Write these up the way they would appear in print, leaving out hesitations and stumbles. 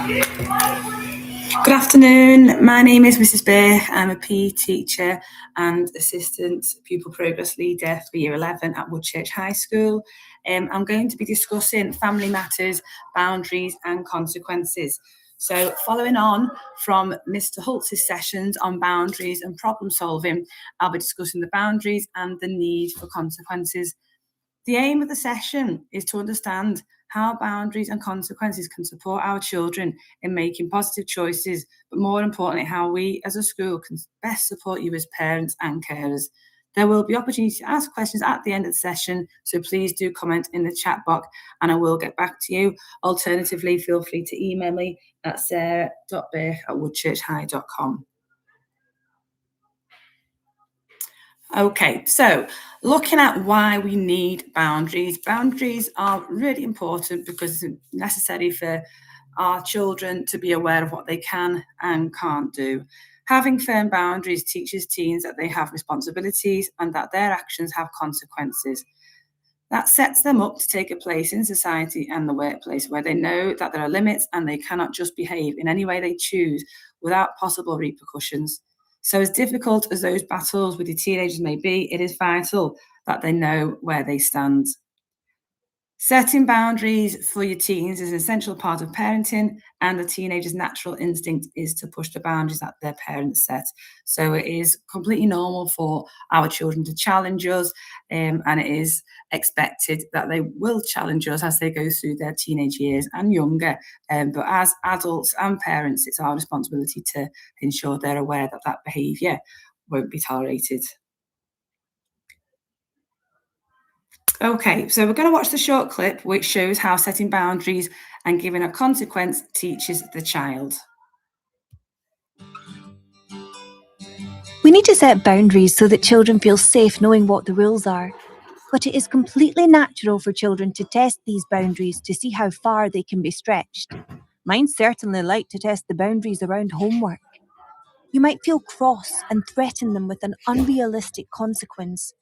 Good afternoon. My name is Mrs. Burke. I'm a PE teacher and assistant pupil progress leader for Year 11 at Woodchurch High School. I'm going to be discussing family matters, boundaries and consequences. So following on from Mr. Holtz's sessions on boundaries and problem solving, I'll be discussing the boundaries and the need for consequences. The aim of the session is to understand how boundaries and consequences can support our children in making positive choices, but more importantly, how we as a school can best support you as parents and carers. There will be opportunity to ask questions at the end of the session, so please do comment in the chat box and I will get back to you. Alternatively, feel free to email me at sarah.burke@woodchurchhigh.com. Okay, so looking at why we need boundaries. Boundaries are really important because it's necessary for our children to be aware of what they can and can't do. Having firm boundaries teaches teens that they have responsibilities and that their actions have consequences. That sets them up to take a place in society and the workplace where they know that there are limits and they cannot just behave in any way they choose without possible repercussions. So, as difficult as those battles with your teenagers may be, it is vital that they know where they stand. Setting boundaries for your teens is an essential part of parenting, and the teenager's natural instinct is to push the boundaries that their parents set. So it is completely normal for our children to challenge us, and it is expected that they will challenge us as they go through their teenage years and younger. But as adults and parents, it's our responsibility to ensure they're aware that that behaviour won't be tolerated. Okay, so we're going to watch the short clip which shows how setting boundaries and giving a consequence teaches the child. We need to set boundaries so that children feel safe knowing what the rules are. But it is completely natural for children to test these boundaries to see how far they can be stretched. Mine certainly like to test the boundaries around homework. You might feel cross and threaten them with an unrealistic consequence.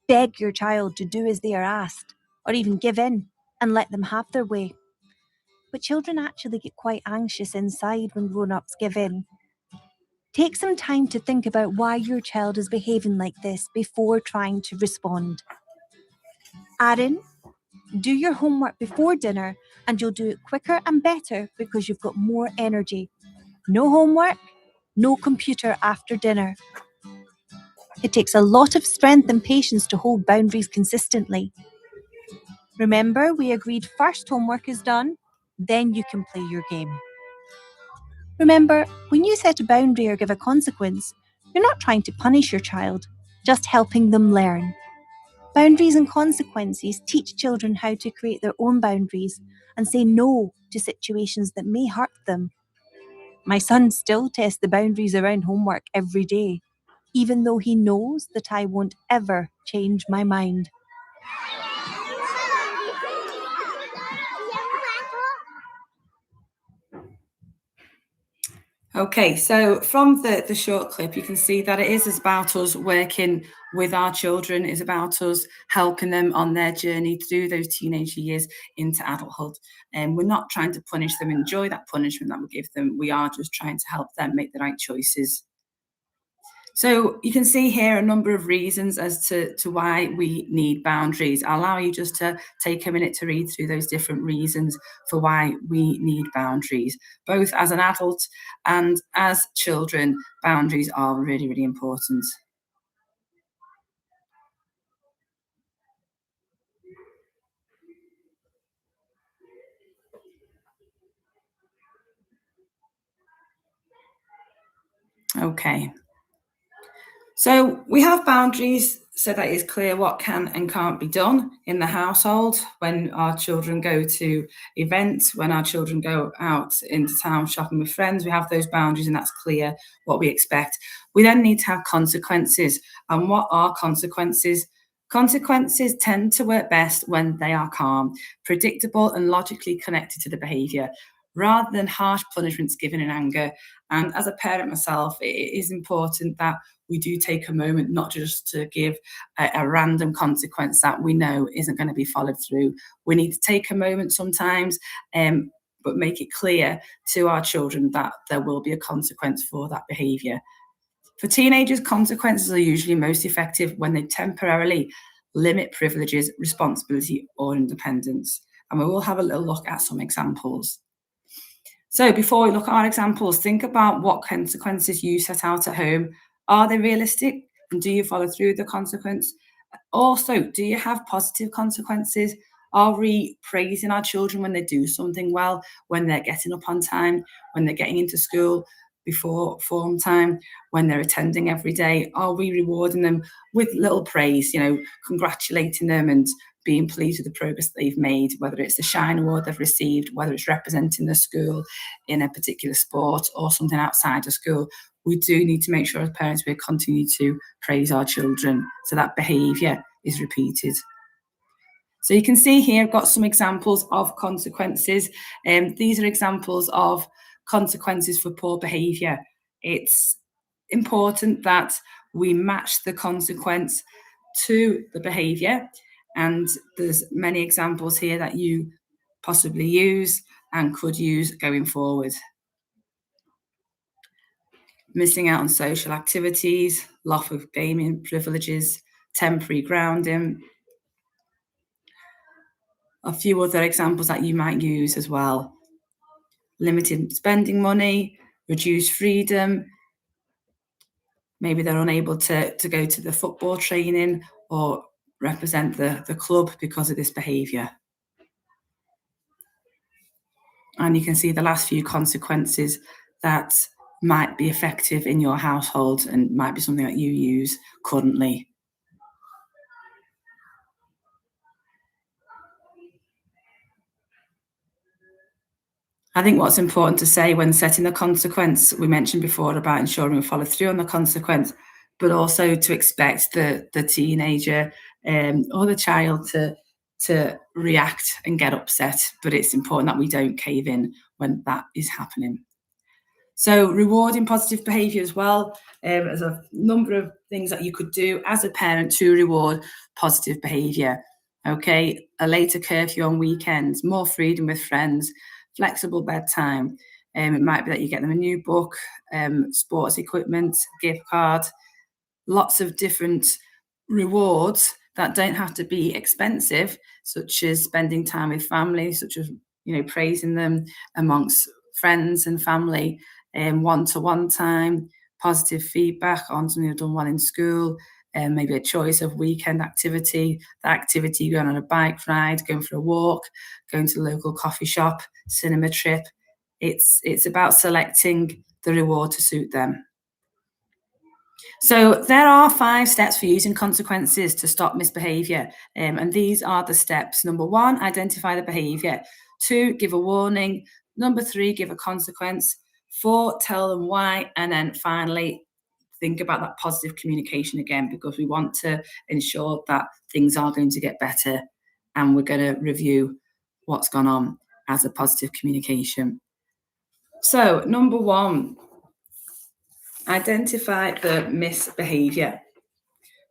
Beg your child to do as they are asked, or even give in and let them have their way. But children actually get quite anxious inside when grown-ups give in. Take some time to think about why your child is behaving like this before trying to respond. Aaron, do your homework before dinner and you'll do it quicker and better because you've got more energy. No homework, no computer after dinner. It takes a lot of strength and patience to hold boundaries consistently. Remember, we agreed first homework is done, then you can play your game. Remember, when you set a boundary or give a consequence, you're not trying to punish your child, just helping them learn. Boundaries and consequences teach children how to create their own boundaries and say no to situations that may hurt them. My son still tests the boundaries around homework every day, even though he knows that I won't ever change my mind. Okay, so from the short clip, you can see that it is about us working with our children, it's about us helping them on their journey through those teenage years into adulthood. And we're not trying to punish them, enjoy that punishment that we give them. We are just trying to help them make the right choices. So you can see here a number of reasons as to why we need boundaries. I'll allow you just to take a minute to read through those different reasons for why we need boundaries. Both as an adult and as children, boundaries are really, really important. Okay. So we have boundaries so that it's clear what can and can't be done in the household when our children go to events, when our children go out into town shopping with friends. We have those boundaries and that's clear what we expect. We then need to have consequences. And what are consequences? Consequences tend to work best when they are calm, predictable and logically connected to the behaviour, rather than harsh punishments given in anger. And as a parent myself, it is important that we do take a moment not just to give a random consequence that we know isn't going to be followed through. We need to take a moment sometimes, but make it clear to our children that there will be a consequence for that behaviour. For teenagers, consequences are usually most effective when they temporarily limit privileges, responsibility, or independence. And we will have a little look at some examples. So before we look at our examples, think about what consequences you set out at home. Are they realistic? And do you follow through the consequence? Also, do you have positive consequences? Are we praising our children when they do something well, when they're getting up on time, when they're getting into school before form time, when they're attending every day? Are we rewarding them with little praise, congratulating them and being pleased with the progress they've made, whether it's the Shine Award they've received, whether it's representing the school in a particular sport or something outside of school? We do need to make sure as parents we continue to praise our children so that behaviour is repeated. So you can see here I've got some examples of consequences. These are examples of consequences for poor behaviour. It's important that we match the consequence to the behaviour, and there's many examples here that you possibly use and could use going forward. Missing out on social activities, loss of gaming privileges, temporary grounding. A few other examples that you might use as well. Limited spending money, reduced freedom. Maybe they're unable to go to the football training or represent the club because of this behaviour. And you can see the last few consequences that might be effective in your household and might be something that you use currently. I think what's important to say when setting the consequence, we mentioned before about ensuring we follow through on the consequence, but also to expect the teenager or the child to react and get upset. But it's important that we don't cave in when that is happening. So rewarding positive behaviour as well. There's a number of things that you could do as a parent to reward positive behaviour. Okay, a later curfew on weekends, more freedom with friends, flexible bedtime. It might be that you get them a new book, sports equipment, gift card, lots of different rewards that don't have to be expensive, such as spending time with family, such as praising them amongst friends and family, one-to-one time, positive feedback on something they've done well in school, and maybe a choice of weekend activity, the activity going on a bike ride, going for a walk, going to the local coffee shop, cinema trip. It's about selecting the reward to suit them. So there are 5 steps for using consequences to stop misbehaviour. And these are the steps. Number 1, identify the behaviour. 2, give a warning. Number 3, give a consequence. 4, tell them why. And then finally, think about that positive communication again, because we want to ensure that things are going to get better and we're going to review what's gone on as a positive communication. So number 1, identify the misbehaviour.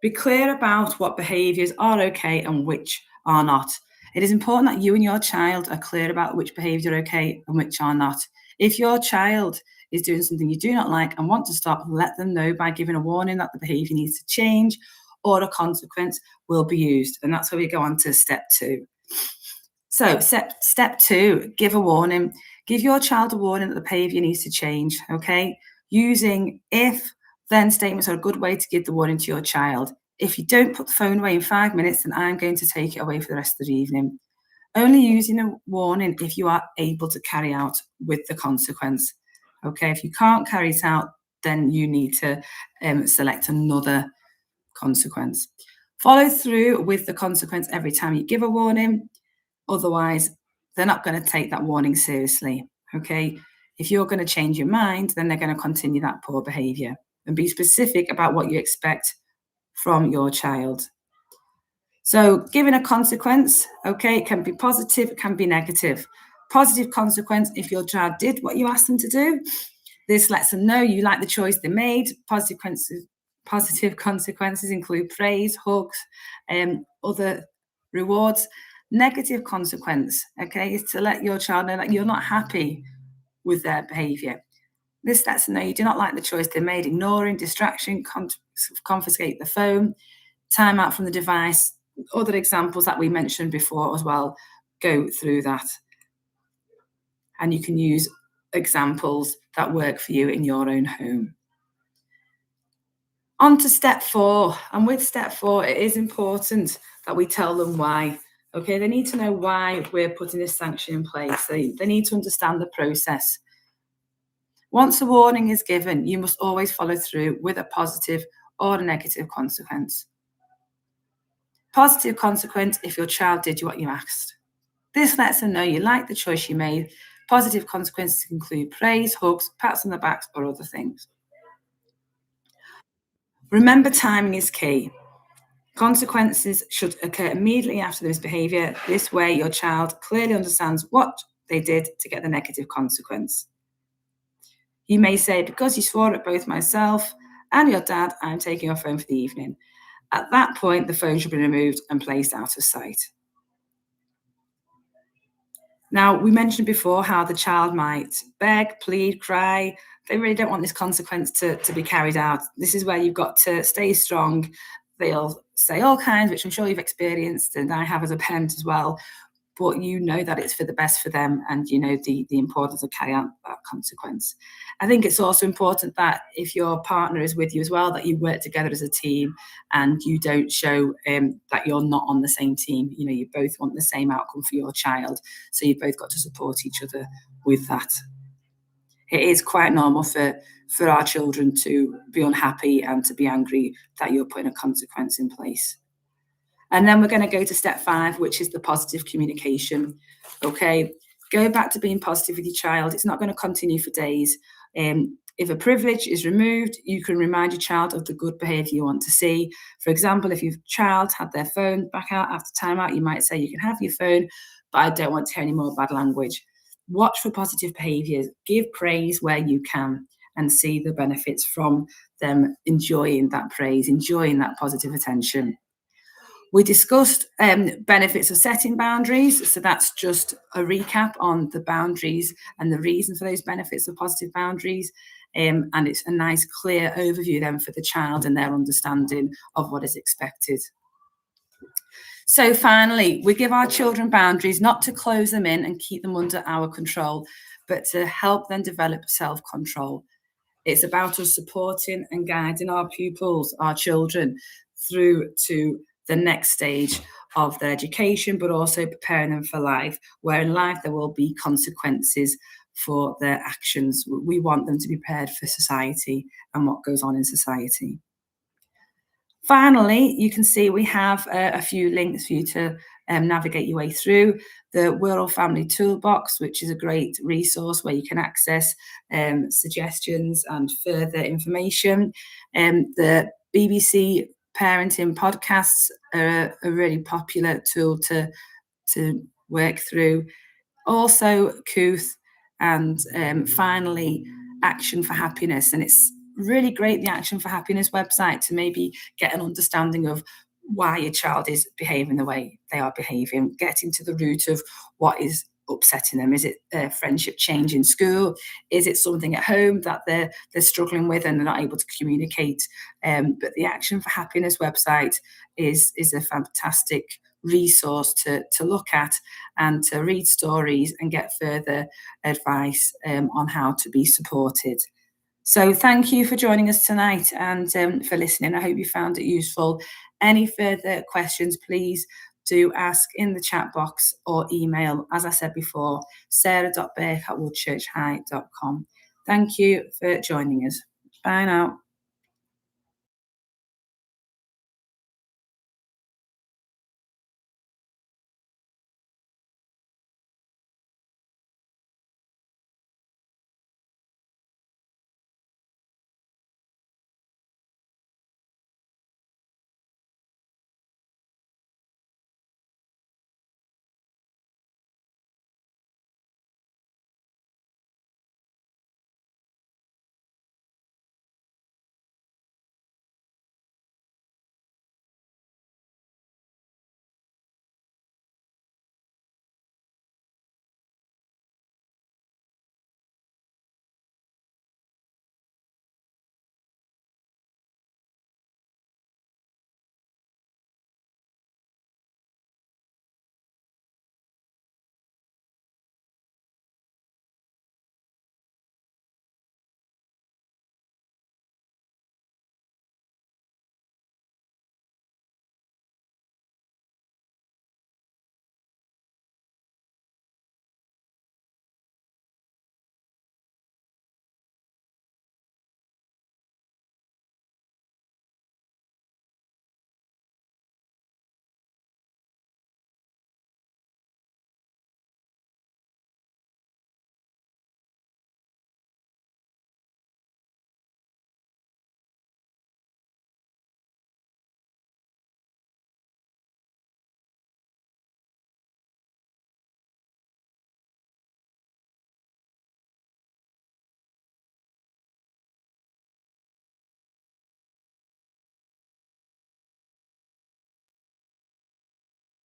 Be clear about what behaviours are okay and which are not. It is important that you and your child are clear about which behaviours are okay and which are not. If your child is doing something you do not like and want to stop, let them know by giving a warning that the behaviour needs to change or a consequence will be used. And that's where we go on to step 2. So step 2, give a warning. Give your child a warning that the behaviour needs to change, okay? Using if, then statements are a good way to give the warning to your child. If you don't put the phone away in 5 minutes, then I'm going to take it away for the rest of the evening. Only using a warning if you are able to carry out with the consequence. Okay, if you can't carry it out, then you need to select another consequence. Follow through with the consequence every time you give a warning. Otherwise, they're not going to take that warning seriously. Okay, if you're going to change your mind, then they're going to continue that poor behaviour. And be specific about what you expect from your child. So giving a consequence, okay, it can be positive, it can be negative. Positive consequence, if your child did what you asked them to do, this lets them know you like the choice they made. Positive consequences include praise, hugs, other rewards. Negative consequence, okay, is to let your child know that you're not happy with their behaviour. This lets them know you do not like the choice they made, ignoring, distraction, confiscate the phone, time out from the device. Other examples that we mentioned before as well go through that. And you can use examples that work for you in your own home. On to step 4. And with step 4, it is important that we tell them why. Okay, they need to know why we're putting this sanction in place. They need to understand the process. Once a warning is given, you must always follow through with a positive or a negative consequence. Positive consequence if your child did what you asked. This lets them know you like the choice you made. Positive consequences include praise, hugs, pats on the back, or other things. Remember, timing is key. Consequences should occur immediately after this behaviour. This way, your child clearly understands what they did to get the negative consequence. You may say, because you swore at both myself and your dad, I'm taking your phone for the evening. At that point, the phone should be removed and placed out of sight. Now, we mentioned before how the child might beg, plead, cry. They really don't want this consequence to be carried out. This is where you've got to stay strong. They'll say all kinds, which I'm sure you've experienced, and I have as a parent as well. But you know that it's for the best for them, and you know the importance of carrying out that consequence. I think it's also important that if your partner is with you as well, that you work together as a team and you don't show that you're not on the same team. You know, you both want the same outcome for your child, so you've both got to support each other with that. It is quite normal for our children to be unhappy and to be angry that you're putting a consequence in place. And then we're going to go to step 5, which is the positive communication. Okay, go back to being positive with your child. It's not going to continue for days. If a privilege is removed, you can remind your child of the good behaviour you want to see. For example, if your child had their phone back out after timeout, you might say, you can have your phone, but I don't want to hear any more bad language. Watch for positive behaviours. Give praise where you can and see the benefits from them enjoying that praise, enjoying that positive attention. We discussed benefits of setting boundaries. So that's just a recap on the boundaries and the reason for those benefits of positive boundaries. And it's a nice, clear overview then for the child and their understanding of what is expected. So finally, we give our children boundaries not to close them in and keep them under our control, but to help them develop self-control. It's about us supporting and guiding our pupils, our children, through to the next stage of their education, but also preparing them for life, where in life there will be consequences for their actions. We want them to be prepared for society and what goes on in society. Finally, you can see we have a few links for you to navigate your way through. The World Family Toolbox, which is a great resource where you can access suggestions and further information. The BBC parenting podcasts are a really popular tool to work through. Also, Kooth, and finally, Action for Happiness. And it's really great, the Action for Happiness website, to maybe get an understanding of why your child is behaving the way they are behaving, getting to the root of what is upsetting them. Is it a friendship change in school? Is it something at home that they're struggling with and they're not able to communicate? But the Action for Happiness website is a fantastic resource to look at and to read stories and get further advice on how to be supported. So thank you for joining us tonight and for listening. I hope you found it useful. Any further questions, please do ask in the chat box or email, as I said before, sarah.burke@woodchurchhigh.com. Thank you for joining us. Bye now.